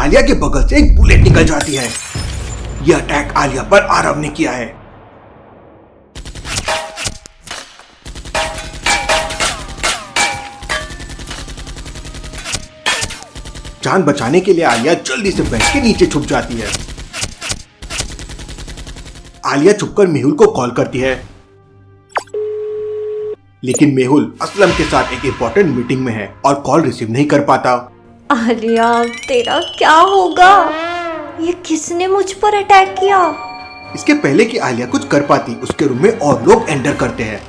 आलिया के बगल से एक बुलेट निकल जाती है। यह अटैक आलिया पर आरव ने किया है। जान बचाने के लिए आलिया जल्दी से बेड के नीचे छुप जाती है। आलिया छुपकर मेहुल को कॉल करती है, लेकिन मेहुल असलम के साथ एक इंपॉर्टेंट मीटिंग में है और कॉल रिसीव नहीं कर पाता। आलिया, तेरा क्या होगा? ये किसने मुझ पर अटैक किया? इसके पहले कि आलिया कुछ कर पाती, उसके रूम में और लोग एंटर करते हैं।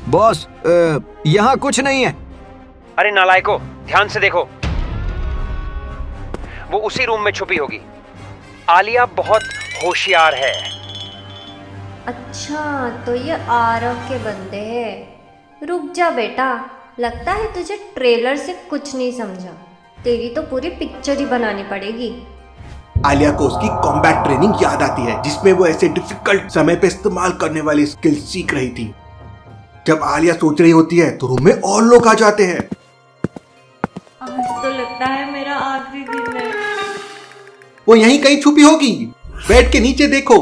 बॉस, यहाँ कुछ नहीं है। अरे नालायको, ध्यान से देखो, वो उसी रूम में छुपी होगी। आलिया बहुत होशियार है। अच्छा, तो ये आरव के बंदे हैं। रुक जा बेटा, लगता है तुझे ट्रेलर से कुछ नहीं समझा। तेरी तो पूरी पिक्चर ही बनानी पड़ेगी। आलिया को उसकी कॉम्बैट ट्रेनिंग याद आती है, जिसमें वो ऐसे डिफिकल्ट समय पे इस्तेमाल करने वाली स्किल सीख रही थी। जब आलिया सोच रही होती है तो रूम में और लोग आ जाते हैं। आज तो लगता है मेरा आखिरी दिन है। वो यहीं कहीं छुपी होगी, बेड के नीचे देखो।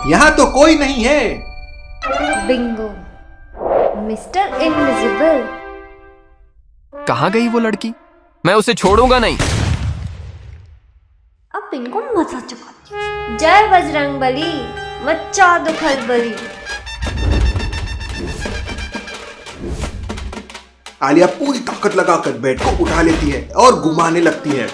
यहाँ तो कोई नहीं है। Bingo, mister invisible. कहाँ गई वो लड़की? मैं उसे छोड़ूंगा नहीं। अब इनको मजा चुका। जय बजरंगबली, मचा दो खलबली। आलिया पूरी ताकत लगाकर बेड को उठा लेती है और घुमाने लगती है।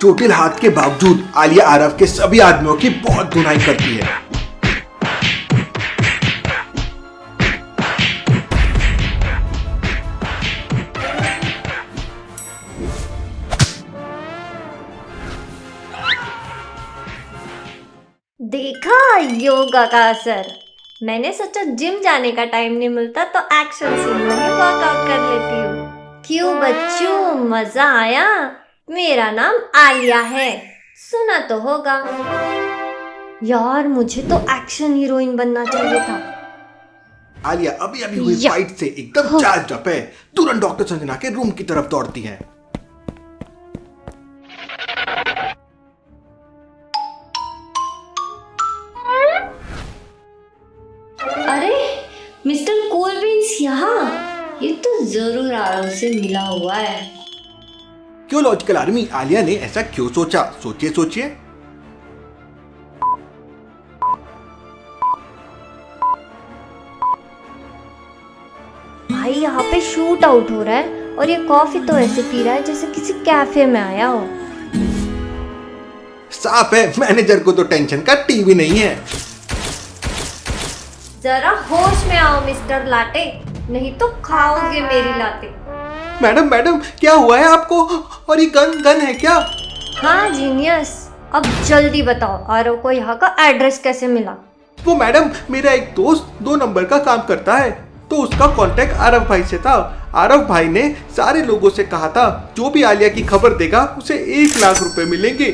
चोटिल हाथ के बावजूद आलिया आरव के सभी आदमियों की बहुत धुनाई करती है। देखा योगा का असर। मैंने सोचा जिम जाने का टाइम नहीं मिलता तो एक्शन सीन में ही वर्कआउट कर लेती हूँ। क्यों बच्चों, मजा आया? मेरा नाम आलिया है, सुना तो होगा। यार, मुझे तो एक्शन हीरोइन बनना चाहिए था। आलिया अभी अभी हुई फाइट से एकदम चार्ज अप है। तुरंत डॉक्टर संजना के रूम की तरफ दौड़ती है। अरे मिस्टर कोलविंस यहाँ? ये तो जरूर आरव से मिला हुआ है। क्यों लॉजिकल आर्मी, आलिया ने ऐसा क्यों सोचा? सोचिए सोचिए। भाई, यहाँ पे शूट आउट हो रहा है और ये कॉफी तो ऐसे पी रहा है जैसे किसी कैफे में आया हो। साफ है, मैनेजर को तो टेंशन का टीवी नहीं है। जरा होश में आओ मिस्टर लाटे, नहीं तो खाओगे मेरी लाते। मैडम मैडम, क्या हुआ है आपको? और ये गन है क्या? हाँ जीनियस, अब जल्दी बताओ आरव को यहाँ का एड्रेस कैसे मिला? वो मैडम, मेरा एक दोस्त 2 नंबर का काम करता है, तो उसका कांटेक्ट आरव भाई से था। आरव भाई ने सारे लोगों से कहा था जो भी आलिया की खबर देगा उसे 1 लाख रुपए मिलेंगे।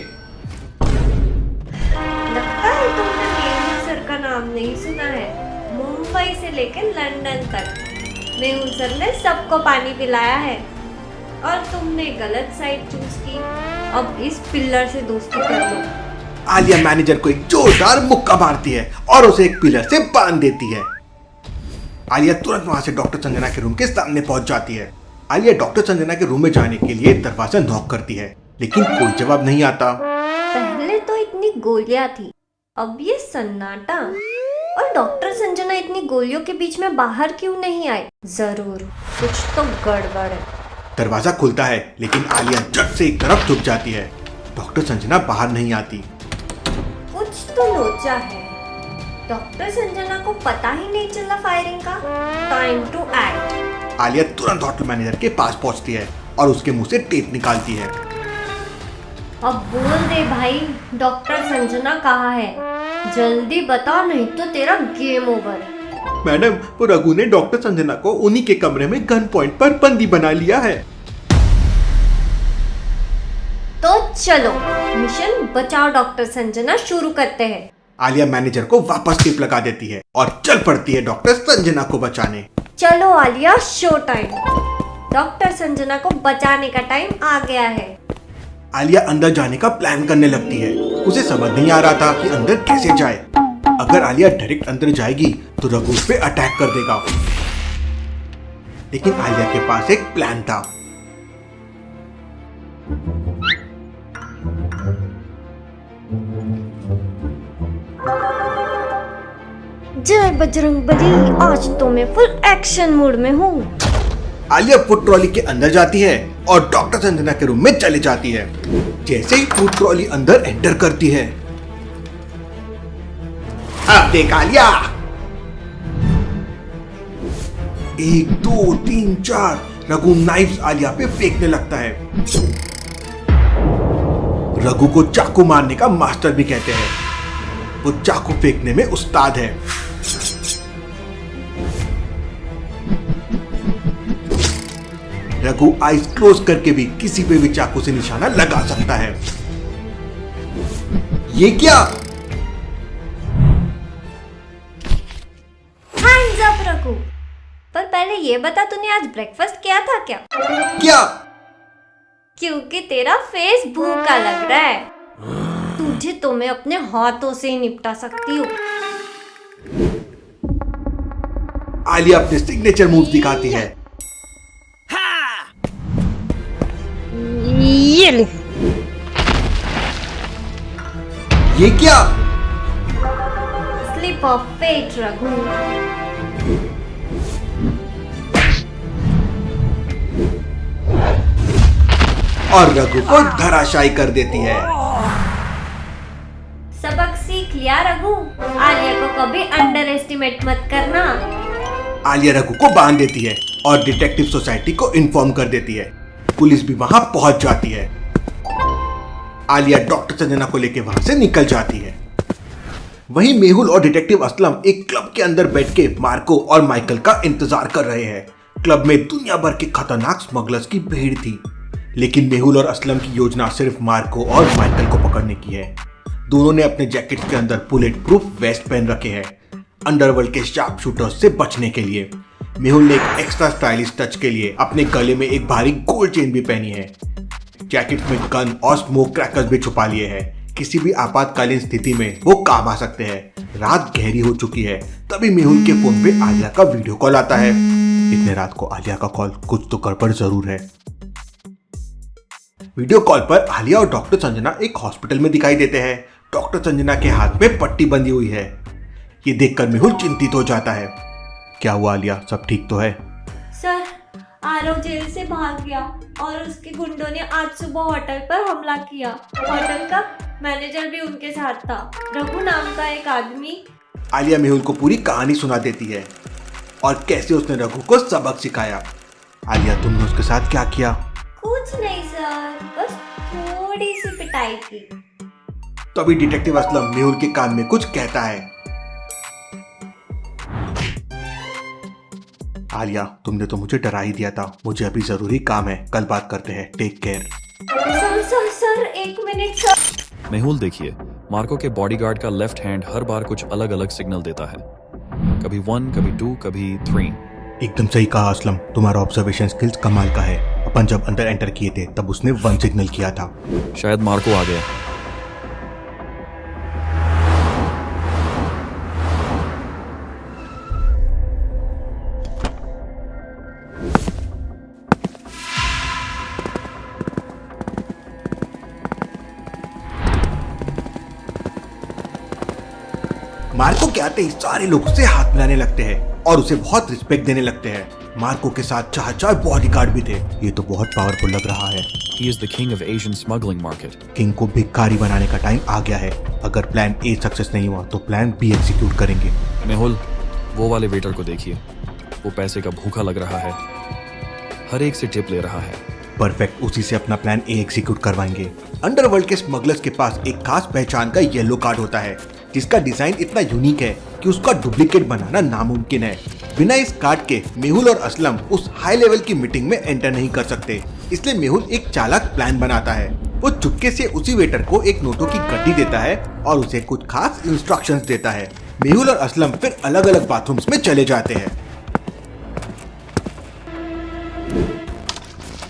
लगता है तुमने मेहुल सर का नाम नहीं सुना है। मुंबई से लेकर लंदन तक मेहुल सर ने सबको पानी पिलाया है और तुमने गलत साइड चूज की। अब इस पिलर से दोस्ती कर लो। आलिया मैनेजर को एक जोरदार मुक्का मारती है और उसे एक पिलर से बांध देती है। आलिया तुरंत वहां से डॉक्टर संजना के रूम के सामने पहुंच जाती है। आलिया डॉक्टर संजना के रूम में जाने के लिए दरवाजा नॉक करती है, लेकिन कोई जवाब नहीं आता। पहले तो इतनी गोलियां थी, अब ये सन्नाटा। और डॉक्टर संजना इतनी गोलियों के बीच में बाहर क्यों नहीं आई? जरूर कुछ तो गड़बड़ है। दरवाजा खुलता है, लेकिन आलिया झट से एक तरफ झुक जाती है। डॉक्टर संजना बाहर नहीं आती। कुछ तो लोचा है। डॉक्टर संजना को पता ही नहीं चला फायरिंग का। Time to act. आलिया तुरंत होटल मैनेजर के पास पहुंचती है और उसके मुंह से टेप निकालती है। अब बोल दे भाई, डॉक्टर संजना कहाँ है? जल्दी बता, नहीं तो तेरा गेम ओवर है। मैडम, वो रघु ने डॉक्टर संजना को उन्हीं के कमरे में गन पॉइंट पर बंदी बना लिया है। तो चलो मिशन बचाओ डॉक्टर संजना शुरू करते हैं। आलिया मैनेजर को वापस टेप लगा देती है और चल पड़ती है डॉक्टर संजना को बचाने। चलो Alia, show time. Doctor Sanjana को बचाने का टाइम आ गया है। आलिया अंदर जाने का प्लान करने लगती है। उसे समझ नहीं आ रहा था कि अंदर कैसे जाए। अगर आलिया डायरेक्ट अंदर जाएगी तो रघु उस पे अटैक कर देगा, लेकिन आलिया के पास एक प्लान था। जय बजरंगबली, आज तो मैं फुल एक्शन मूड में हूँ। आलिया फूड ट्रॉली के अंदर जाती है और डॉक्टर संजना के रूम में चली जाती है। जैसे ही फूड ट्रॉली अंदर एंटर करती है, अब देख आलिया, 1 2 3 4 रघु नाइफ्स आलिया पे फेंकने लगता है। रघु को चाकू मारने का मास्टर भी कहते हैं। वो चाकू फेंकने में उस्ताद है। रघु आइज क्लोज करके भी किसी पे भी चाकू से निशाना लगा सकता है। ये क्या? Hands up Raghu. पर पहले ये बता, तूने आज ब्रेकफास्ट किया था क्या? क्या? क्योंकि तेरा फेस भूखा लग रहा है। तुझे तो मैं अपने हाथों से ही निपटा सकती हूँ। आलिया अपने सिग्नेचर मूव दिखाती है। ये ले। ये क्या? Slip of fate Raghu. और रघु को धराशायी कर देती है। सबक सीख लिया रघु। आलिया को कभी अंडर एस्टिमेट मत करना। आलिया रघु को बांध देती है और डिटेक्टिव सोसाइटी को इन्फॉर्म कर देती है। पुलिस भी वहां पहुंच जाती है। आलिया डॉक्टर संजना को लेकर वहां से निकल जाती है। वहीं मेहुल और डिटेक्टिव असलम एक क्लब के अंदर बैठ के मार्को और माइकल का इंतजार कर रहे हैं। क्लब में दुनिया भर के खतरनाक स्मगलर्स की भीड़ थी, लेकिन मेहुल और असलम की योजना सिर्फ मार्को और माइकल को पकड़ने की है। दोनों ने अपने जैकेट्स के अंदर बुलेट प्रूफ वेस्ट पहन रखे हैं, अंडरवर्ल्ड के शार्प शूटर्स से बचने के लिए। मेहुल ने एक एक्स्ट्रा स्टाइलिश टच के लिए अपने गले में एक भारी गोल्ड चेन भी पहनी है। जैकेट में गन और स्मोक क्रैकर्स भी छुपा लिए हैं। किसी भी आपातकालीन स्थिति में वो काम आ सकते हैं। रात गहरी हो चुकी है, तभी मेहुल के फोन पे आलिया का वीडियो कॉल आता है। इतने रात को आलिया का कॉल, कुछ तो गड़बड़ जरूर है। वीडियो कॉल पर आलिया और डॉक्टर संजना एक हॉस्पिटल में दिखाई देते हैं। डॉक्टर संजना के हाथ में पट्टी बंधी हुई है। ये देखकर मेहुल चिंतित हो जाता है। क्या हुआ आलिया, सब ठीक तो है? सर, आरव जेल से भाग गया और उसके गुंडों ने आज सुबह होटल पर हमला किया। होटल का मैनेजर भी उनके साथ था, रघु नाम का एक आदमी। आलिया मेहुल को पूरी कहानी सुना देती है और कैसे उसने रघु को सबक सिखाया। आलिया, तुमने उसके साथ क्या किया? कुछ नहीं सर, बस थोड़ी सी पिटाई की। तभी डिटेक्टिव असलम मेहुल के कान में कुछ कहता है। आलिया, तुमने तो मुझे डरा ही दिया था। मुझे अभी जरूरी काम है, कल बात करते हैं। Take care. Sir, 1 minute sir. Mehul, देखिए, मार्को के बॉडीगार्ड का लेफ्ट हैंड हर बार कुछ अलग अलग सिग्नल देता है। कभी 1, कभी 2, कभी 3। एकदम सही कहा असलम, तुम्हारा ऑब्जर्वेशन स्किल्स कमाल का है। अपन जब अंदर एंटर किए थे तब उसने 1 सिग्नल किया था। शायद मार्को आ गया। मार्को के आते ही सारे लोग उसे हाथ मिलाने लगते हैं और उसे बहुत रिस्पेक्ट देने लगते हैं। मार्को के साथ 4 बॉडीगार्ड भी थे। ये तो बहुत पावरफुल लग रहा है। He is the king of Asian smuggling market. King को भिखारी बनाने का टाइम आ गया है। अगर प्लान ए सक्सेस नहीं हुआ तो प्लान बी एग्जीक्यूट करेंगे। मेहुल, वो वाले वेटर को देखिए, वो पैसे का भूखा लग रहा है, हर एक से टिप ले रहा है। परफेक्ट, उसी से अपना प्लान ए एग्जीक्यूट करवाएंगे। अंडरवर्ल्ड के स्मगलर्स के पास एक खास पहचान का येलो कार्ड होता है जिसका डिजाइन इतना यूनिक है कि उसका डुप्लीकेट बनाना नामुमकिन है। बिना इस कार्ड के मेहुल और असलम उस हाई लेवल की मीटिंग में एंटर नहीं कर सकते। इसलिए मेहुल एक चालाक प्लान बनाता है। वो चुपके से उसी वेटर को एक नोटों की गड्डी देता है और उसे कुछ खास इंस्ट्रक्शंस देता है। मेहुल और असलम फिर अलग अलग बाथरूम्स में चले जाते हैं।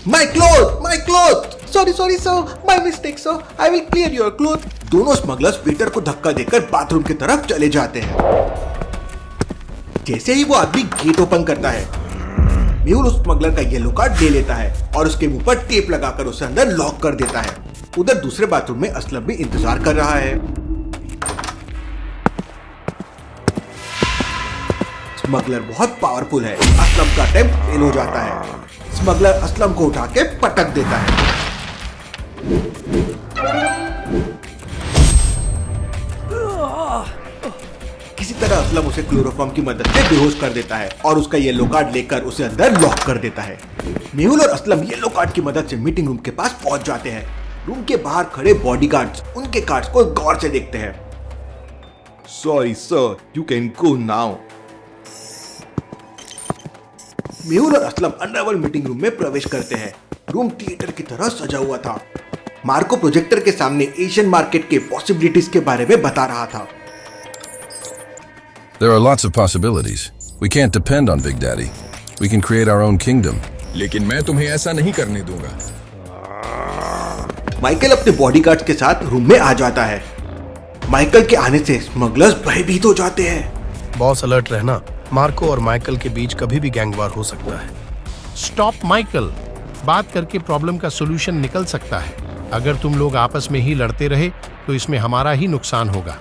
My cloth! Sorry sir, my mistake sir. I will clear your cloth. दोनों स्मगलर्स वेटर को धक्का देकर बाथरूम की तरफ चले जाते हैं। जैसे ही वो आदमी गेट ओपन करता है, मेहुल उस स्मगलर का येलो कार्ड ले लेता है और उसके मुंह पर टेप लगाकर उसे अंदर लॉक कर देता है। उधर दूसरे बाथरूम में असलम भी इंतजार कर रहा है। स्मगलर बहुत पावरफुल है। असलम का अटेम्प्ट फेल हो जाता है। स्मगलर असलम को उठा के पटक देता है। किसी तरह असलम उसे क्लोरोफॉर्म की मदद से बेहोश कर देता है और उसका येलो कार्ड लेकर उसे अंदर लॉक कर देता है। मेहुल और असलम येलो कार्ड की मदद से मीटिंग रूम के पास पहुंच जाते हैं। रूम के बाहर खड़े बॉडीगार्ड्स उनके कार्ड्स को गौर से देखते हैं। Sorry sir, you can go now. Mehul और असलम अंडरवर्ल्ड मीटिंग रूम में प्रवेश करते हैं। रूम थिएटर की तरह सजा हुआ था। मार्को प्रोजेक्टर के सामने एशियन मार्केट के पॉसिबिलिटीज के बारे में बता रहा था। There are lots of possibilities. We can't depend on Big Daddy. We can create our own kingdom. लेकिन मैं तुम्हें ऐसा नहीं करने दूंगा। माइकल अपने बॉडीगार्ड्स के साथ रूम में आ जाता है। माइकल के आने से स्मगलर्स भयभीत हो जाते हैं। बॉस अलर्ट रहना, मार्को और माइकल के बीच कभी भी गैंगवार हो सकता है। स्टॉप माइकल, बात करके प्रॉब्लम का सॉल्यूशन निकल सकता है। अगर तुम लोग आपस में ही लड़ते रहे तो इसमें हमारा ही नुकसान होगा।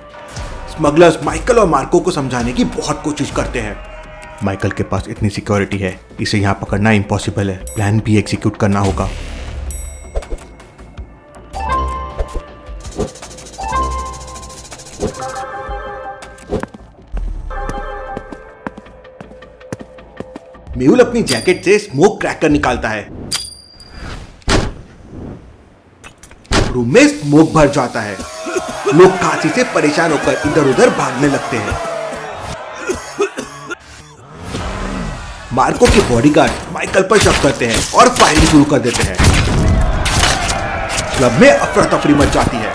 स्मगलर्स माइकल और मार्को को समझाने की बहुत कोशिश करते हैं। माइकल के पास इतनी सिक्योरिटी है, इसे यहाँ पकड़ना इम्पॉसिबल है। प्लान बी एग्जीक्यूट करना होगा। मेहुल अपनी जैकेट से स्मोक क्रैकर निकालता है। रूम में स्मोक भर जाता है। लोग खांसी से परेशान होकर इधर उधर भागने लगते हैं। मार्को के बॉडीगार्ड माइकल पर शक करते हैं और फायरिंग शुरू कर देते हैं। क्लब में अफरा तफरी मच जाती है।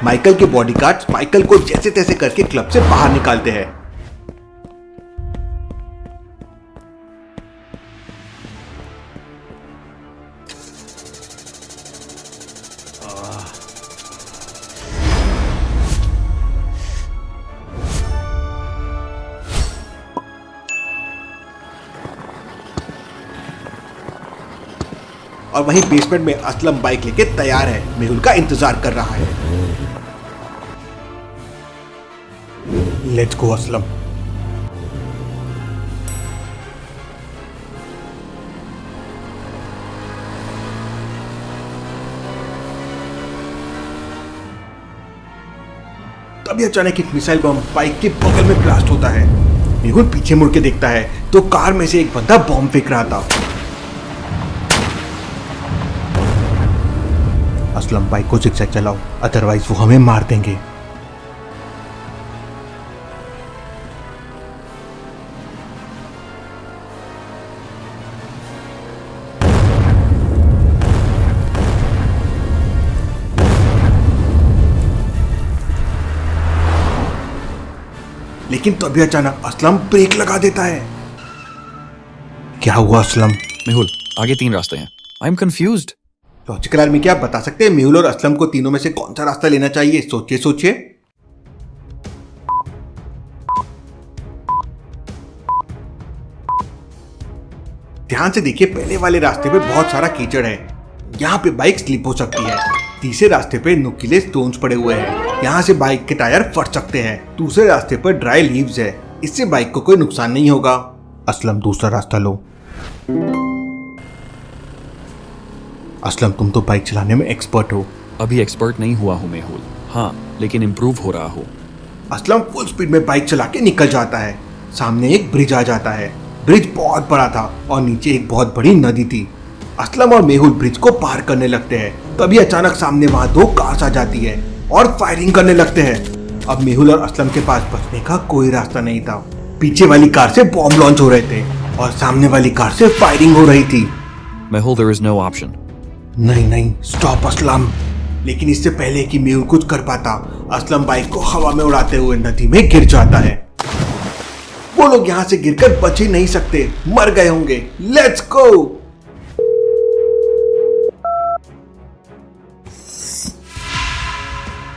माइकल के बॉडीगार्ड्स माइकल को जैसे तैसे करके क्लब से बाहर निकालते हैं। और वहीं बेसमेंट में असलम बाइक लेके तैयार है, मेहुल का इंतजार कर रहा है। Let's go Aslam. तभी अचानक एक मिसाइल बम बाइक के बगल में ब्लास्ट होता है। मेहुल पीछे मुड़ के देखता है तो कार में से एक बंदा बॉम्ब फेंक रहा था। असलम बाइक को जिगजैग चलाओ, अदरवाइज वो हमें मार देंगे। लेकिन तभी अचानक असलम ब्रेक लगा देता है। क्या हुआ असलम? मेहुल, आगे 3 रास्ते हैं। I am confused. Logical army, क्या आप बता सकते हैं मेहुल और असलम को तीनों में से कौन सा रास्ता लेना चाहिए? सोचिए सोचिए। ध्यान से देखिए, पहले वाले रास्ते पे बहुत सारा कीचड़ है। यहाँ पे बाइक स्लिप हो सकती है। तीसरे रास्ते पे नुकीले स्टोन्स पड़े हुए हैं। यहाँ से बाइक के टायर फट सकते हैं। दूसरे रास्ते पर ड्राई लीव्स है, इससे बाइक को कोई नुकसान नहीं होगा। असलम दूसरा रास्ता लो। असलम तुम तो बाइक चलाने में एक्सपर्ट हो। अभी एक्सपर्ट नहीं हुआ हूँ मेहुल, हाँ लेकिन इम्प्रूव हो रहा हूँ। असलम फुल स्पीड में बाइक चला के निकल जाता है। सामने एक ब्रिज आ जाता है। ब्रिज बहुत बड़ा था और नीचे एक बहुत बड़ी नदी थी। असलम और मेहुल ब्रिज को पार करने लगते हैं। तभी अचानक सामने वहां 2 कार्स आ जाती है और फायरिंग करने लगते हैं। अब मेहुल और असलम के पास बचने का कोई रास्ता नहीं था। पीछे वाली कार से बॉम्ब लॉन्च हो रहे थे और सामने वाली कार से फायरिंग हो रही थी। Mehul, there is no option. नहीं, स्टॉप असलम। लेकिन इससे पहले कि मेहुल कुछ कर पाता, असलम बाइक को हवा में उड़ाते हुए नदी में गिर जाता है। वो लोग यहाँ से गिरकर बच ही नहीं सकते, मर गए होंगे। Let's go.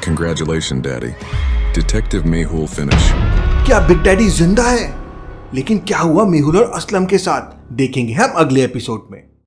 Congratulations, Daddy. Detective Mehul finished. क्या बिग डैडी जिंदा है? लेकिन क्या हुआ मेहुल और असलम के साथ, देखेंगे हम अगले एपिसोड में।